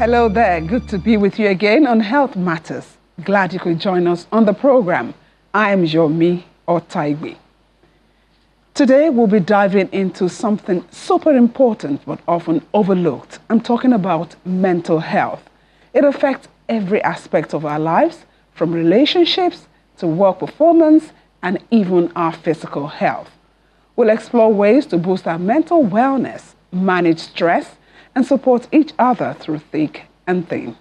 Hello there. Good to be with you again on Health Matters. Glad you could join us on the program. I am Yomi Otaigwe. Today we'll be diving into something super important but often overlooked. I'm talking about mental health. It affects every aspect of our lives, from relationships to work performance and even our physical health. We'll explore ways to boost our mental wellness, manage stress, and support each other through thick and thin.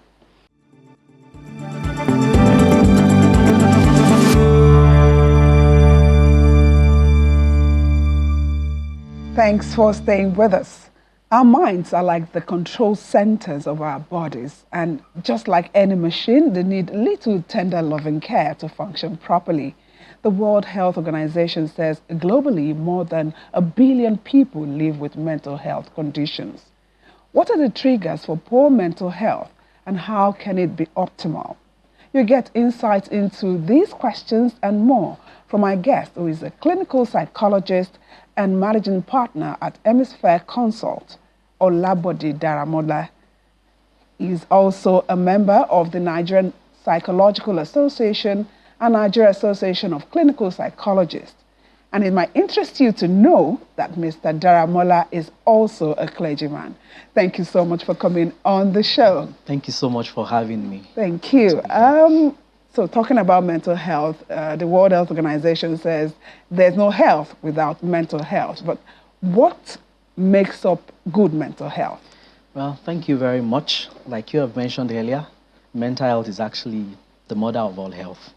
Thanks for staying with us. Our minds are like the control centers of our bodies, and just like any machine, they need little tender loving care to function properly. The World Health Organization says globally more than 1 billion people live with mental health conditions. What are the triggers for poor mental health, and how can it be optimal? You get insights into these questions and more from my guest, who is a clinical psychologist and managing partner at Hemisphere Consult, Olabode Daramola. He is also a member of the Nigerian Psychological Association and Nigeria Association of Clinical Psychologists. And it might interest you to know that Mr. Daramola is also a clergyman. Thank you so much for coming on the show. Thank you so much for having me. Thank you. So talking about mental health, the World Health Organization says there's no health without mental health. But what makes up good mental health? Well, thank you very much. Like you have mentioned earlier, mental health is actually the mother of all health.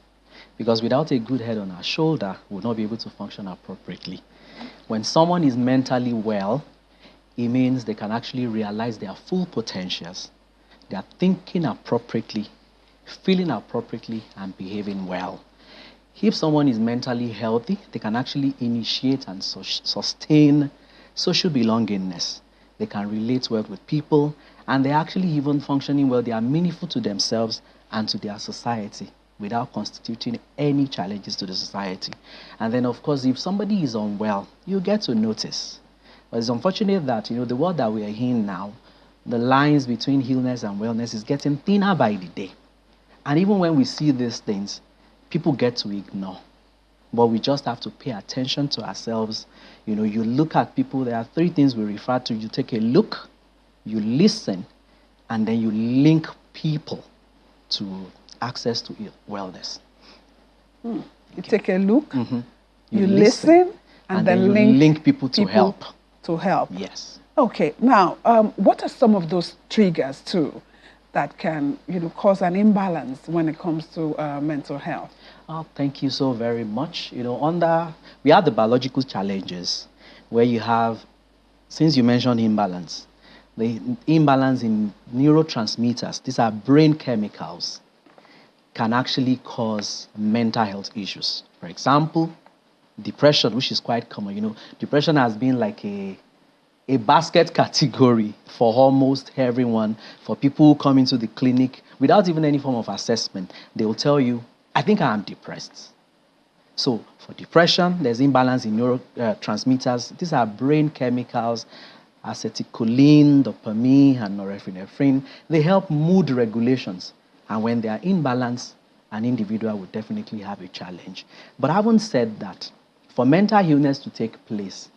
Because without a good head on our shoulder, we'll not be able to function appropriately. When someone is mentally well, it means they can actually realize their full potentials. They are thinking appropriately, feeling appropriately, and behaving well. If someone is mentally healthy, they can actually initiate and sustain social belongingness. They can relate well with people, and they're actually even functioning well. They are meaningful to themselves and to their society, without constituting any challenges to the society. And then, of course, if somebody is unwell, you get to notice. But it's unfortunate that, the world that we are in now, the lines between illness and wellness is getting thinner by the day. And even when we see these things, people get to ignore. But we just have to pay attention to ourselves. You look at people, there are 3 things we refer to. You take a look, you listen, and then you link people to access to wellness. You take a look, you listen, and then you link people to help. To help. Yes. Okay. Now, what are some of those triggers too that can, cause an imbalance when it comes to mental health? Oh, thank you so very much. We have the biological challenges where you have, since you mentioned imbalance, the imbalance in neurotransmitters. These are brain chemicals, can actually cause mental health issues. For example, depression, which is quite common. Depression has been like a basket category for almost everyone. For people who come into the clinic without even any form of assessment, they will tell you, I think I am depressed. So for depression, there's imbalance in neurotransmitters. These are brain chemicals, acetylcholine, dopamine, and norepinephrine. They help mood regulations. And when they are in balance, an individual will definitely have a challenge. But having said that, for mental illness to take place,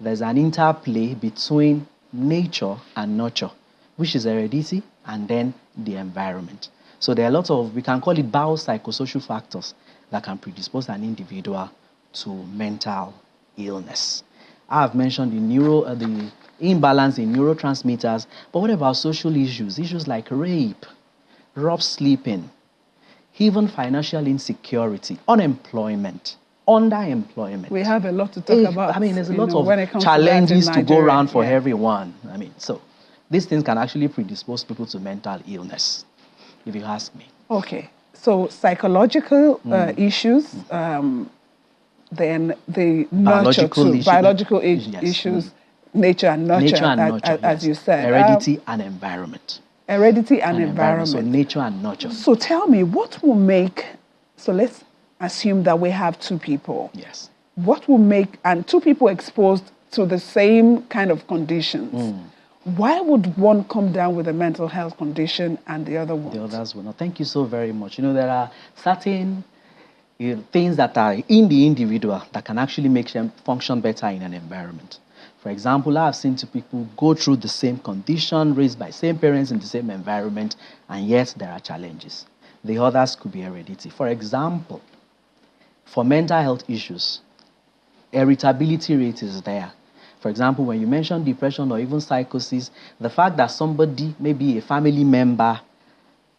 there's an interplay between nature and nurture, which is heredity and then the environment. So there are lots of, we can call it biopsychosocial factors that can predispose an individual to mental illness. I have mentioned the imbalance in neurotransmitters, but what about social issues? Issues like rape, rough sleeping, even financial insecurity, unemployment, underemployment. We have a lot to talk about. There's a lot of challenges to go around for everyone. So these things can actually predispose people to mental illness, if you ask me. Okay. So psychological issues, then the biological issues, nature and nurture, as you said. Heredity and environment. Heredity and environment. So nature and nurture. So tell me, what will make, so let's assume that we have 2 people. Yes. What will make, and 2 people exposed to the same kind of conditions, Why would one come down with a mental health condition and the other won't? The others will not. Thank you so very much. There are certain things that are in the individual that can actually make them function better in an environment. For example, I've seen two people go through the same condition, raised by same parents in the same environment, and yet there are challenges. The others could be heredity. For example, for mental health issues, irritability rate is there. For example, when you mention depression or even psychosis, the fact that somebody, maybe a family member,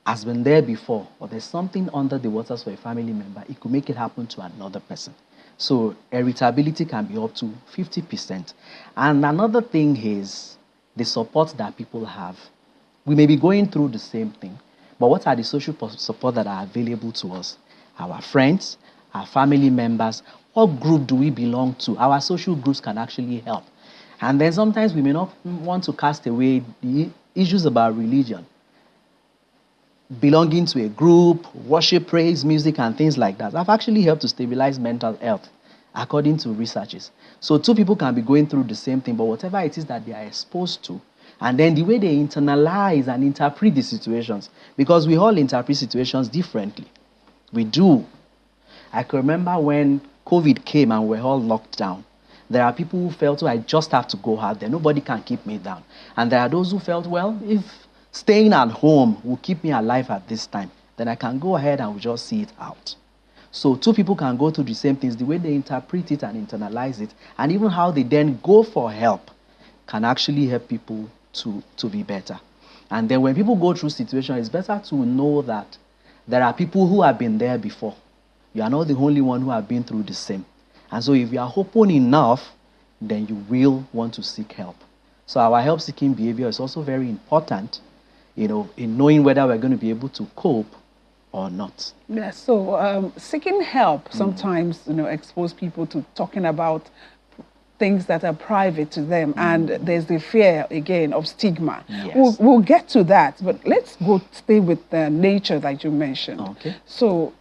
has been there before, or there's something under the waters for a family member, it could make it happen to another person. So irritability can be up to 50%. And another thing is the support that people have. We may be going through the same thing, but what are the social support that are available to us? Our friends, our family members, what group do we belong to? Our social groups can actually help. And then sometimes we may not want to cast away the issues about religion. Belonging to a group, worship, praise, music, and things like that have actually helped to stabilize mental health, according to researches. So two people can be going through the same thing, but whatever it is that they are exposed to, and then the way they internalize and interpret the situations, because we all interpret situations differently. We do. I can remember when COVID came and we're all locked down. There are people who felt, I just have to go out there. Nobody can keep me down. And there are those who felt, well, if staying at home will keep me alive at this time, then I can go ahead and we'll just see it out. So two people can go through the same things, the way they interpret it and internalize it, and even how they then go for help can actually help people to be better. And then when people go through situations, it's better to know that there are people who have been there before. You are not the only one who have been through the same. And so if you are open enough, then you will want to seek help. So our help-seeking behavior is also very important, in knowing whether we're going to be able to cope or not. Yeah, so seeking help sometimes, expose people to talking about things that are private to them, and there's the fear, again, of stigma. Yes. We'll get to that, but let's stay with the nature that you mentioned. Okay. So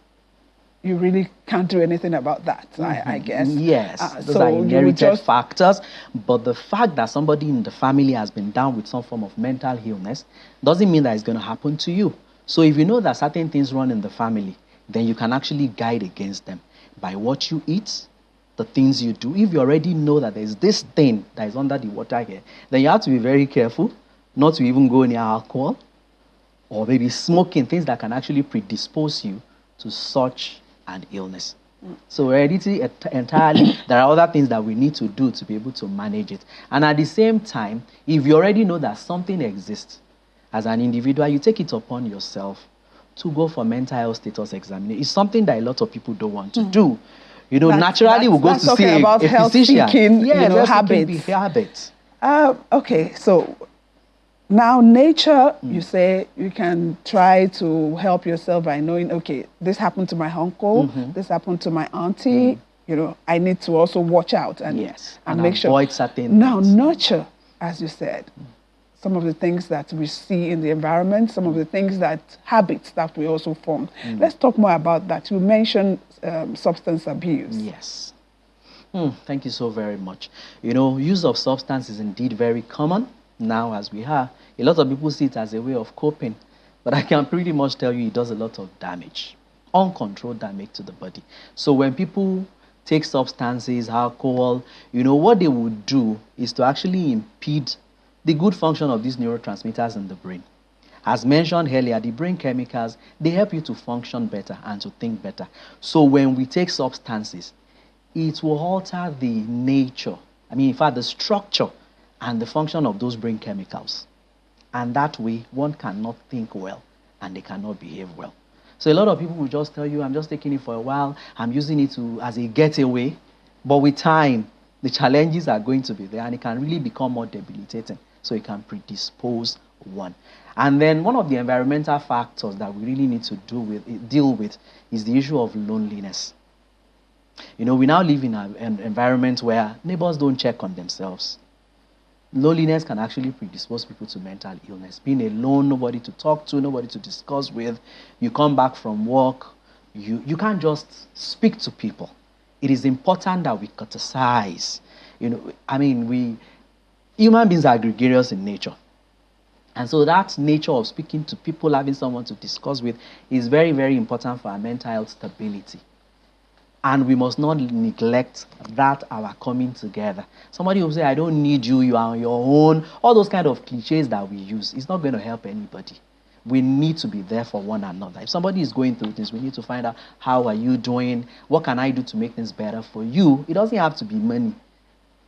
you really can't do anything about that, I guess. Yes, those are inherited factors, but the fact that somebody in the family has been down with some form of mental illness doesn't mean that it's going to happen to you. So if you know that certain things run in the family, then you can actually guide against them by what you eat, the things you do. If you already know that there's this thing that is under the water here, then you have to be very careful not to even go near alcohol or maybe smoking, things that can actually predispose you to such an illness. So heredity entirely, there are other things that we need to do to be able to manage it. And at the same time, if you already know that something exists, as an individual, you take it upon yourself to go for mental health status examination. It's something that a lot of people don't want to do. Naturally we'll go to see a physician. Habits. Okay, so now nature, you say you can try to help yourself by knowing, okay, this happened to my uncle, this happened to my auntie, I need to also watch out and make sure. Avoid certain now, things. nurture, as you said, some of the things that we see in the environment, some of the things habits that we also form. Let's talk more about that. You mentioned substance abuse. Yes. Thank you so very much. Use of substance is indeed very common now as we are. A lot of people see it as a way of coping, but I can pretty much tell you it does a lot of damage, uncontrolled damage to the body. So when people take substances, alcohol, what they would do is to actually impede the good function of these neurotransmitters in the brain. As mentioned earlier, the brain chemicals, they help you to function better and to think better. So when we take substances, it will alter the nature, in fact, the structure and the function of those brain chemicals. And that way, one cannot think well and they cannot behave well. So a lot of people will just tell you, I'm just taking it for a while, I'm using it as a getaway. But with time, the challenges are going to be there and it can really become more debilitating. So it can predispose one. And then one of the environmental factors that we really need to deal with is the issue of loneliness. We now live in an environment where neighbors don't check on themselves. Loneliness can actually predispose people to mental illness. Being alone, nobody to talk to, nobody to discuss with. You come back from work, you can't just speak to people. It is important that we criticize. human beings are gregarious in nature. And so that nature of speaking to people, having someone to discuss with, is very, very important for our mental health stability. And we must not neglect that our coming together. Somebody will say, I don't need you, you are on your own. All those kind of cliches that we use, it's not going to help anybody. We need to be there for one another. If somebody is going through this, we need to find out, how are you doing? What can I do to make things better for you? It doesn't have to be money.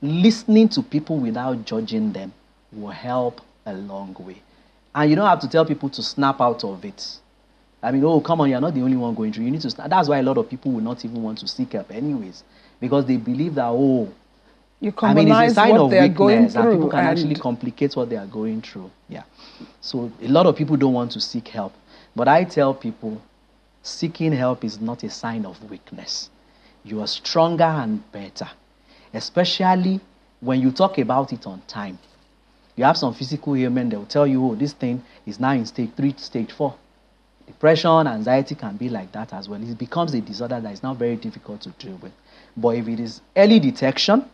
Listening to people without judging them will help a long way. And you don't have to tell people to snap out of it. I mean, oh, come on, you're not the only one going through. You need to snap. That's why a lot of people will not even want to seek help anyways. Because they believe that, you commonize it's a sign what of they're weakness, going through. and people can actually complicate what they are going through. Yeah. So a lot of people don't want to seek help. But I tell people, seeking help is not a sign of weakness. You are stronger and better. Especially when you talk about it on time. You have some physical ailment, they will tell you, oh, this thing is now in stage 3 to stage 4. Depression, anxiety can be like that as well. It becomes a disorder that is now very difficult to deal with. But if it is early detection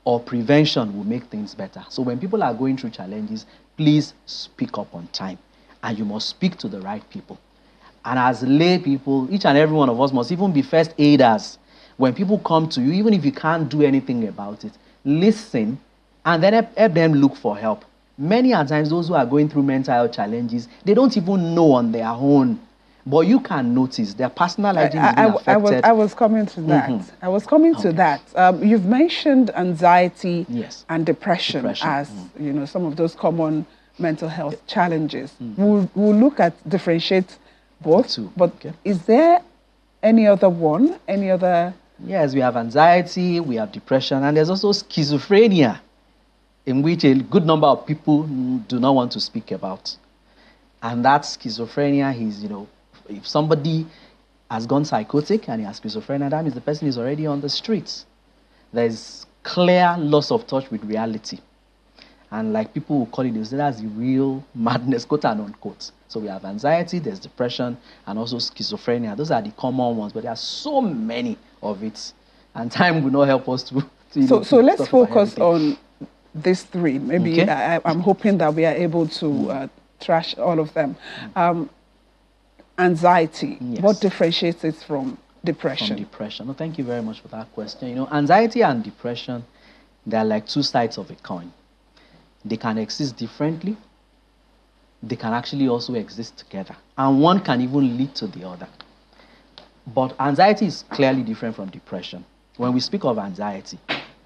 or prevention, will make things better. So when people are going through challenges, please speak up on time. And you must speak to the right people. And as lay people, each and every one of us must even be first aiders. When people come to you, even if you can't do anything about it, listen and then help them look for help. Many a times, those who are going through mental health challenges, they don't even know on their own. But you can notice their personal hygiene is being affected. I was coming to that. Mm-hmm. I was coming to that. You've mentioned anxiety and depression as some of those common mental health challenges. We'll look at differentiate both. But is there any other one? Any other? Yes, we have anxiety, we have depression, and there's also schizophrenia, in which a good number of people do not want to speak about. And that schizophrenia is, if somebody has gone psychotic and he has schizophrenia, that means the person is already on the streets. There's clear loss of touch with reality. And like people will call it, they say that's the real madness, quote and unquote. So we have anxiety, there's depression, and also schizophrenia. Those are the common ones, but there are so many of it. And time will not help us to So let's focus on these three. Maybe I'm hoping that we are able to trash all of them. Anxiety, what differentiates it from depression? From depression. No, thank you very much for that question. Anxiety and depression, they're like two sides of a coin. They can exist differently. They can actually also exist together. And one can even lead to the other. But anxiety is clearly different from depression. When we speak of anxiety,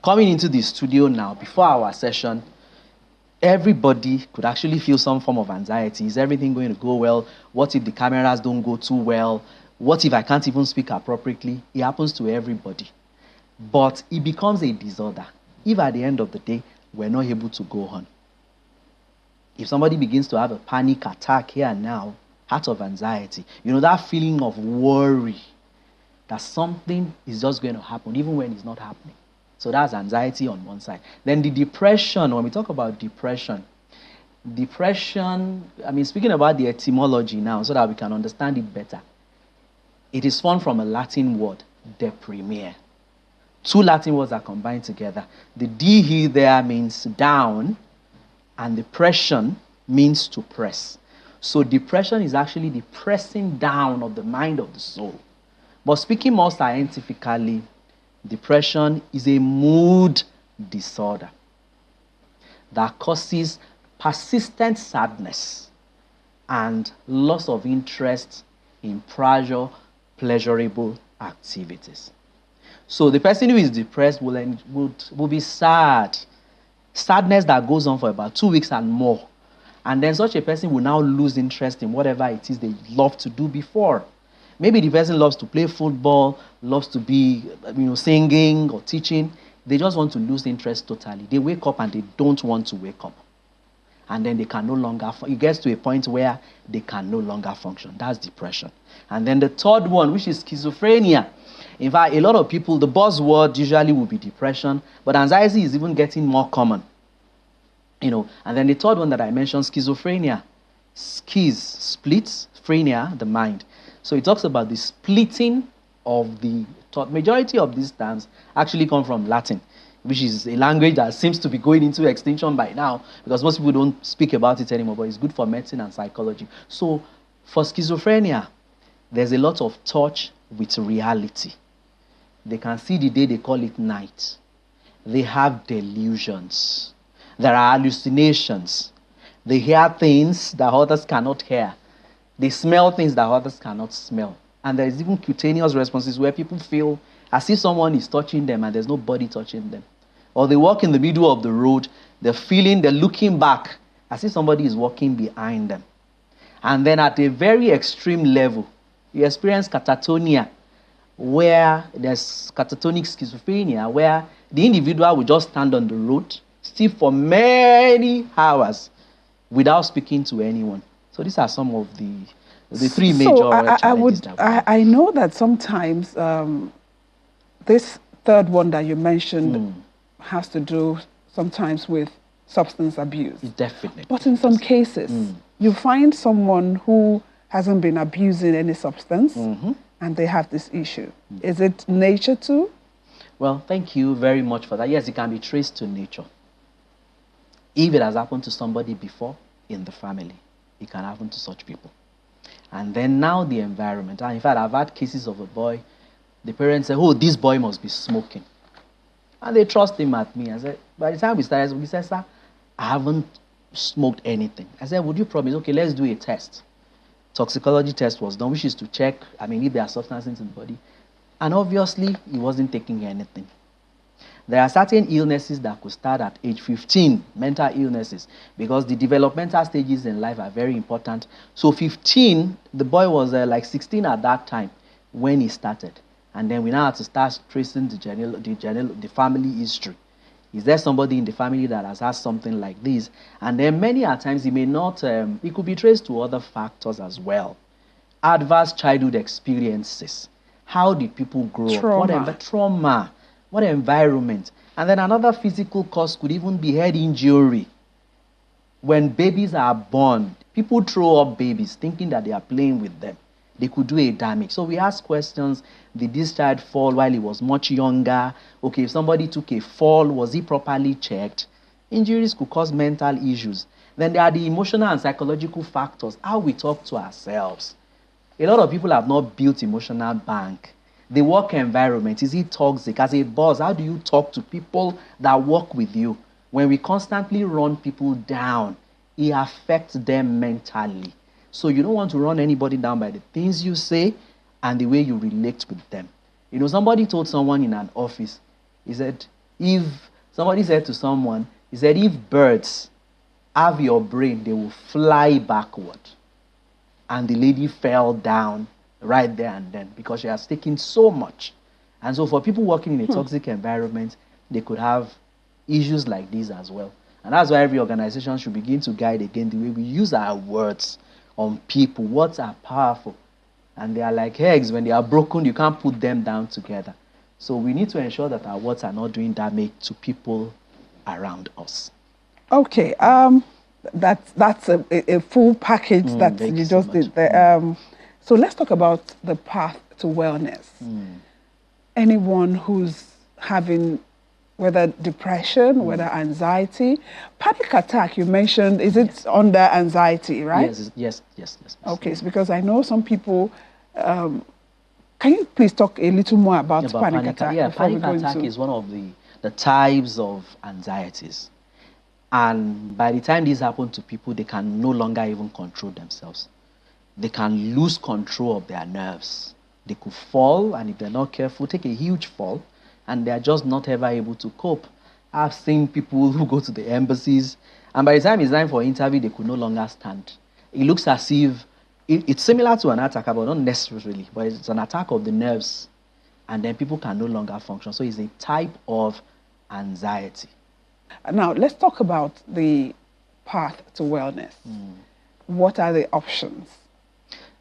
coming into the studio now, before our session, everybody could actually feel some form of anxiety. Is everything going to go well? What if the cameras don't go too well? What if I can't even speak appropriately? It happens to everybody. But it becomes a disorder if at the end of the day, we're not able to go on. If somebody begins to have a panic attack here and now, out of anxiety, that feeling of worry that something is just going to happen, even when it's not happening. So that's anxiety on one side. Then the depression, when we talk about depression, speaking about the etymology now so that we can understand it better, it is formed from a Latin word, deprimere. Two Latin words are combined together. The D there means down, and depression means to press. So depression is actually the pressing down of the mind of the soul. But speaking more scientifically, depression is a mood disorder that causes persistent sadness and loss of interest in pleasurable activities. So the person who is depressed will be sad. Sadness that goes on for about 2 weeks and more. And then such a person will now lose interest in whatever it is they loved to do before. Maybe the person loves to play football, loves to be singing or teaching. They just want to lose interest totally. They wake up and they don't want to wake up. And then they can no longer, it gets to a point where they can no longer function. That's depression. And then the third one, which is schizophrenia. In fact, a lot of people, the buzzword usually will be depression, but anxiety is even getting more common. And then the third one that I mentioned, schizophrenia. Schiz, splits, phrenia, the mind. So it talks about the splitting of the thought. Majority of these terms actually come from Latin. which is a language that seems to be going into extinction by now because most people don't speak about it anymore, but it's good for medicine and psychology. So for schizophrenia, there's a lot of touch with reality. They can see the day, they call it night. They have delusions. There are hallucinations. They hear things that others cannot hear. They smell things that others cannot smell. And there is even cutaneous responses where people feel as if someone is touching them and there's nobody touching them. Or they walk in the middle of the road, they're looking back as if somebody is walking behind them. And then at a very extreme level, you experience catatonia, where there's catatonic schizophrenia, where the individual will just stand on the road, still for many hours, without speaking to anyone. So these are some of the three major challenges. I know that sometimes this third one that you mentioned has to do sometimes with substance abuse. Definitely. But in some cases, you find someone who hasn't been abusing any substance and they have this issue. Is it nature too? Well, thank you very much for that. Yes, it can be traced to nature. If it has happened to somebody before in the family, it can happen to such people. And then now the environment. And in fact, I've had cases of a boy, the parents say, oh, this boy must be smoking. And they trust him at me. I said, by the time we started, he said, sir, I haven't smoked anything. I said, would you promise? Okay, let's do a test. Toxicology test was done, which is to check, if there are substances in the body. And obviously, he wasn't taking anything. There are certain illnesses that could start at age 15, mental illnesses, because the developmental stages in life are very important. So 15, the boy was like 16 at that time when he started. And then we now have to start tracing the family history. Is there somebody in the family that has had something like this? And then many a times it may not, it could be traced to other factors as well. Adverse childhood experiences. How did people grow up? Trauma. What environment? And then another physical cause could even be head injury. When babies are born, people throw up babies thinking that they are playing with them. They could do a damage. So we ask questions. Did this child fall while he was much younger? Okay, if somebody took a fall, was he properly checked? Injuries could cause mental issues. Then there are the emotional and psychological factors. How we talk to ourselves. A lot of people have not built emotional bank. The work environment, is it toxic? As a boss, how do you talk to people that work with you? When we constantly run people down, it affects them mentally. So you don't want to run anybody down by the things you say and the way you relate with them. Somebody told someone in an office, if birds have your brain, they will fly backward. And the lady fell down right there and then because she has taken so much. And so for people working in a toxic environment, they could have issues like these as well. And that's why every organization should begin to guide again the way we use our words on people. Words are powerful. And they are like eggs. When they are broken, you can't put them down together. So we need to ensure that our words are not doing damage to people around us. Okay. That's a full package that you just did there. So let's talk about the path to wellness. Anyone who's having whether depression, whether anxiety, panic attack, you mentioned, is it under anxiety, right? Yes. Okay, so because I know some people, can you please talk a little more about panic attack? Yeah, panic attack is one of the types of anxieties. And by the time this happens to people, they can no longer even control themselves. They can lose control of their nerves. They could fall, and if they're not careful, take a huge fall, and they're just not ever able to cope. I've seen people who go to the embassies, and by the time it's time for interview, they could no longer stand. It looks as if it's similar to an attack, but not necessarily, but it's an attack of the nerves, and then people can no longer function. So it's a type of anxiety. Now, let's talk about the path to wellness. What are the options?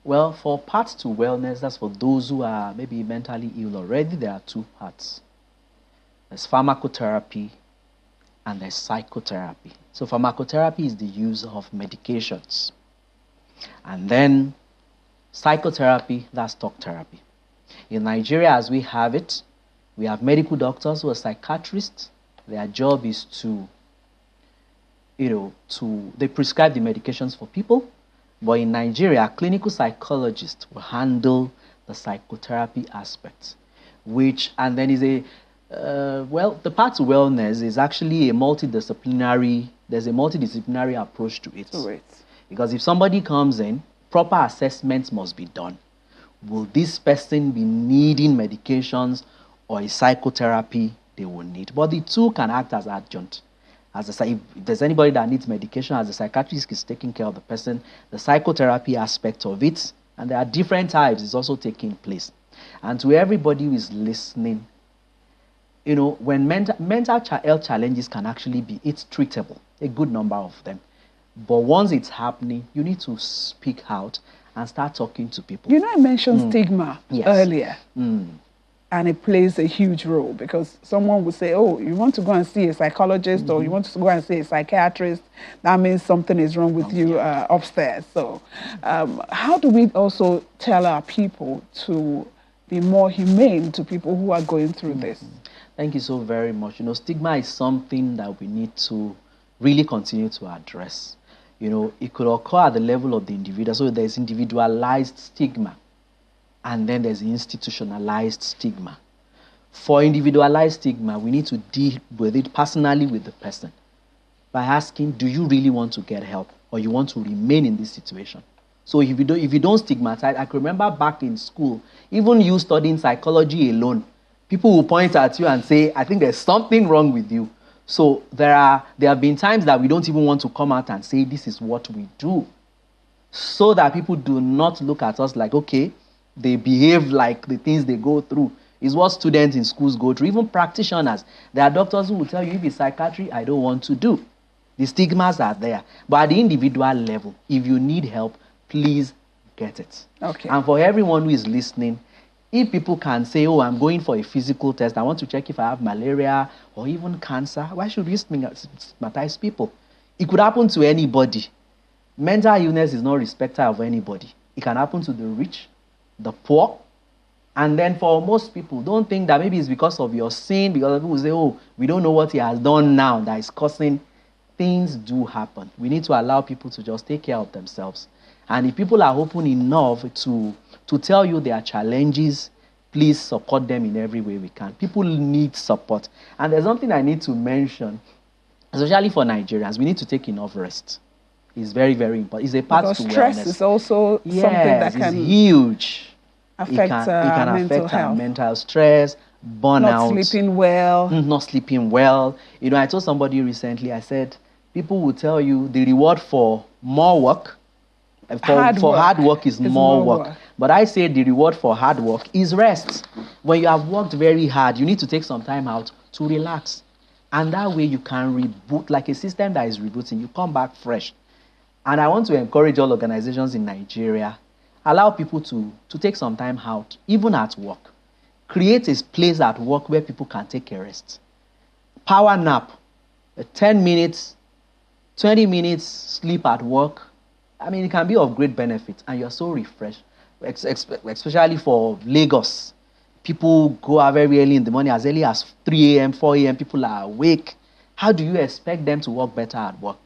Well, for path to wellness, that's for those who are maybe mentally ill already. There are two paths. There's pharmacotherapy and there's psychotherapy. So pharmacotherapy is the use of medications. And then psychotherapy, that's talk therapy. In Nigeria, as we have it, we have medical doctors who are psychiatrists, Their job is to, they prescribe the medications for people. But in Nigeria, a clinical psychologist will handle the psychotherapy aspect, and then is a, the path to wellness is actually there's a multidisciplinary approach to it. Because if somebody comes in, proper assessments must be done. Will this person be needing medications or a psychotherapy they will need? But the two can act as adjunct. If there's anybody that needs medication, as a psychiatrist is taking care of the person, the psychotherapy aspect of it, and there are different types, is also taking place. And to everybody who is listening, when mental health challenges can actually it's treatable, a good number of them. But once it's happening, you need to speak out and start talking to people. I mentioned stigma earlier. And it plays a huge role, because someone would say, oh, you want to go and see a psychologist or you want to go and see a psychiatrist, that means something is wrong with you upstairs. So how do we also tell our people to be more humane to people who are going through this? Thank you so very much. Stigma is something that we need to really continue to address. It could occur at the level of the individual. So there's individualized stigma, and then there's institutionalized stigma. For individualized stigma, we need to deal with it personally with the person by asking, do you really want to get help, or you want to remain in this situation? So if you don't stigmatize, I can remember back in school, even you studying psychology alone, people will point at you and say, I think there's something wrong with you. So there have been times that we don't even want to come out and say, this is what we do, so that people do not look at us like, okay, they behave like the things they go through is what students in schools go through, even practitioners. There are doctors who will tell you, if it's psychiatry, I don't want to do. The stigmas are there. But at the individual level, if you need help, please get it. Okay. And for everyone who is listening, if people can say, oh, I'm going for a physical test, I want to check if I have malaria or even cancer, why should we stigmatize people? It could happen to anybody. Mental illness is not respecter of anybody. It can happen to the rich, the poor, and then for most people, don't think that maybe it's because of your sin, because people say, oh, we don't know what he has done now that is causing. Things do happen. We need to allow people to just take care of themselves. And if people are open enough to tell you their challenges, please support them in every way we can. People need support. And there's something I need to mention, especially for Nigerians. We need to take enough rest. It's very, very important. It's a part because to stress wellness. Is also something that can it's huge. Affect mental health. Our mental stress, burnout. Not sleeping well. I told somebody recently, I said, people will tell you the reward for more work, for hard work is more work. But I say the reward for hard work is rest. When you have worked very hard, you need to take some time out to relax. And that way you can reboot, like a system that is rebooting. You come back fresh. And I want to encourage all organizations in Nigeria, allow people to take some time out, even at work. Create a place at work where people can take a rest. Power nap, 10 minutes, 20 minutes sleep at work. It can be of great benefit, and you're so refreshed, especially for Lagos. People go out very early in the morning, as early as 3 a.m., 4 a.m., people are awake. How do you expect them to work better at work?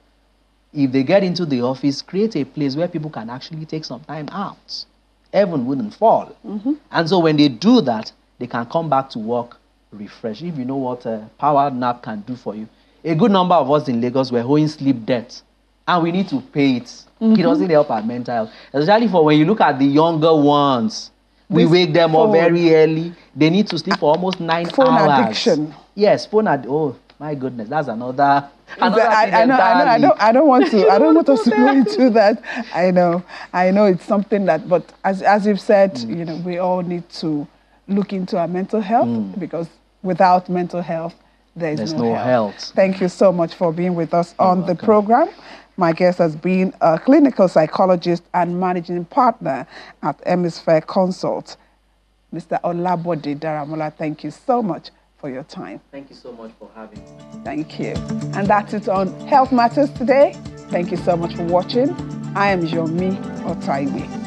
If they get into the office, create a place where people can actually take some time out. Heaven wouldn't fall. Mm-hmm. And so when they do that, they can come back to work refreshed. If you know what a power nap can do for you. A good number of us in Lagos were owing sleep debt, and we need to pay it. Mm-hmm. It doesn't help our mental health. Especially for when you look at the younger ones. We wake them up very early. They need to sleep for almost 9 hours. Phone addiction. Yes, oh my goodness, that's another I don't want us to go into that. I know it's something that, but as you've said, we all need to look into our mental health, because without mental health, there's no health. Thank you so much for being with us on the program. My guest has been a clinical psychologist and managing partner at Hemisphere Consult, Mr. Olabode Daramola. Thank you so much for your time. Thank you so much for having me. Thank you. And that's it on Health Matters today. Thank you so much for watching. I am Yomi Otaiwe.